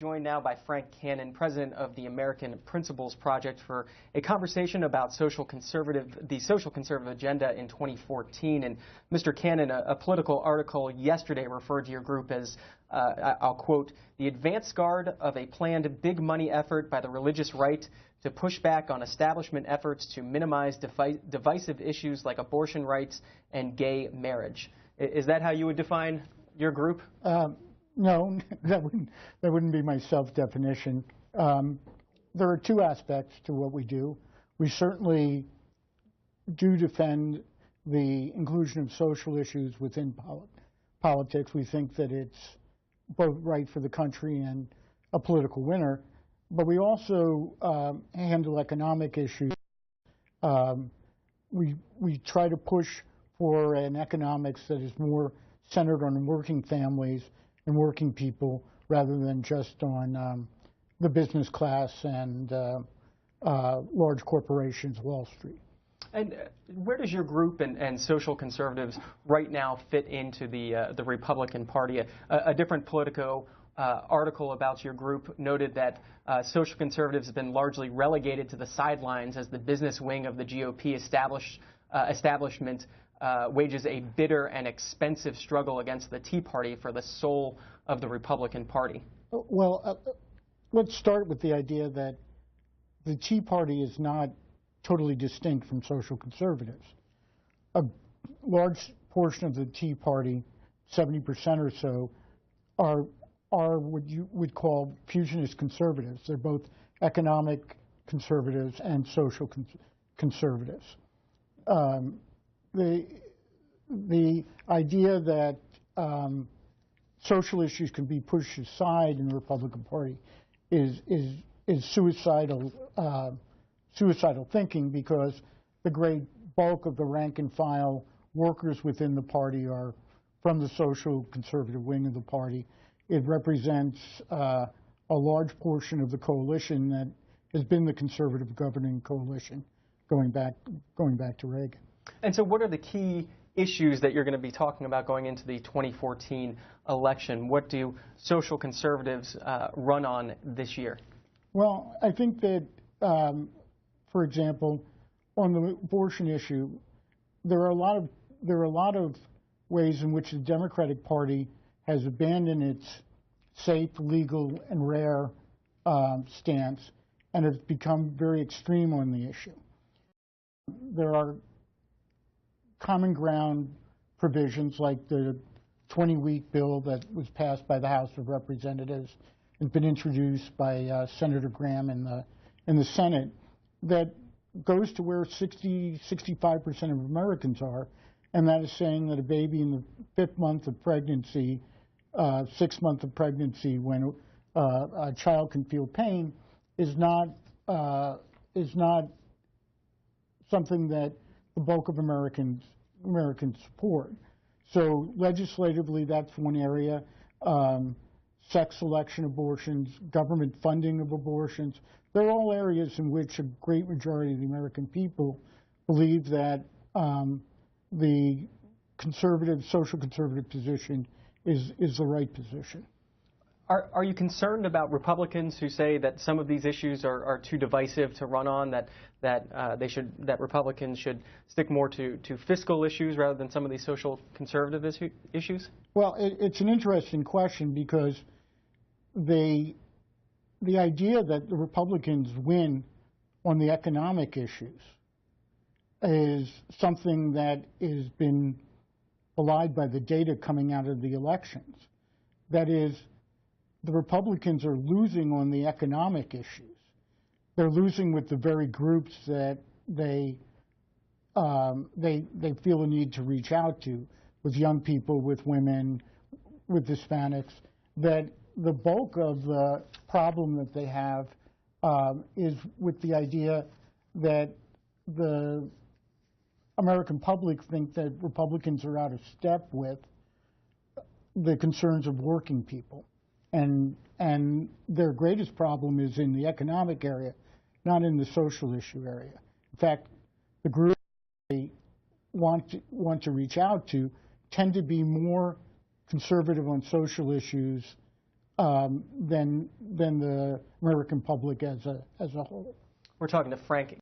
Joined now by Frank Cannon, president of the American Principles Project, for a conversation about the social conservative agenda in 2014. And Mr. Cannon, a political article yesterday referred to your group as, I'll quote, the advance guard of a planned big money effort by the religious right to push back on establishment efforts to minimize divisive issues like abortion rights and gay marriage. Is that how you would define your group? No, that wouldn't be my self-definition. There are two aspects to what we do. We certainly do defend the inclusion of social issues within politics. We think that it's both right for the country and a political winner. But we also handle economic issues. We try to push for an economics that is more centered on working families and working people rather than just on the business class and large corporations, Wall Street. And where does your group and social conservatives right now fit into the Republican Party? A different Politico article about your group noted that social conservatives have been largely relegated to the sidelines as the business wing of the GOP establishment wages a bitter and expensive struggle against the Tea Party for the soul of the Republican Party. Well, let's start with the idea that the Tea Party is not totally distinct from social conservatives. A large portion of the Tea Party, 70% or so, are what you would call fusionist conservatives. They're both economic conservatives and social conservatives. The idea that social issues can be pushed aside in the Republican Party is suicidal thinking, because the great bulk of the rank and file workers within the party are from the social conservative wing of the party. It represents a large portion of the coalition that has been the conservative governing coalition going back to Reagan. And so what are the key issues that you're going to be talking about going into the 2014 election? What do social conservatives run on this year? Well, I think that, for example, on the abortion issue, there are a lot of ways in which the Democratic Party has abandoned its safe, legal, and rare stance and has become very extreme on the issue. There are common ground provisions like the 20-week bill that was passed by the House of Representatives and been introduced by Senator Graham in the Senate, that goes to where 65% of Americans are, and that is saying that a baby in the 5th month of pregnancy, 6th month of pregnancy, when a child can feel pain, is not something that the bulk of Americans support. So legislatively, that's one area. Sex selection abortions, government funding of abortions, they're all areas in which a great majority of the American people believe that the social conservative position is the right position. Are you concerned about Republicans who say that some of these issues are too divisive to run on, that Republicans should stick more to fiscal issues rather than some of these social conservative issues? Well, it's an interesting question, because the idea that the Republicans win on the economic issues is something that has been belied by the data coming out of the elections. That is, the Republicans are losing on the economic issues. They're losing with the very groups that they feel a need to reach out to, with young people, with women, with Hispanics. That the bulk of the problem that they have is with the idea that the American public think that Republicans are out of step with the concerns of working people. And their greatest problem is in the economic area, not in the social issue area. In fact, the groups they want to reach out to tend to be more conservative on social issues than the American public as a whole. We're talking to Frank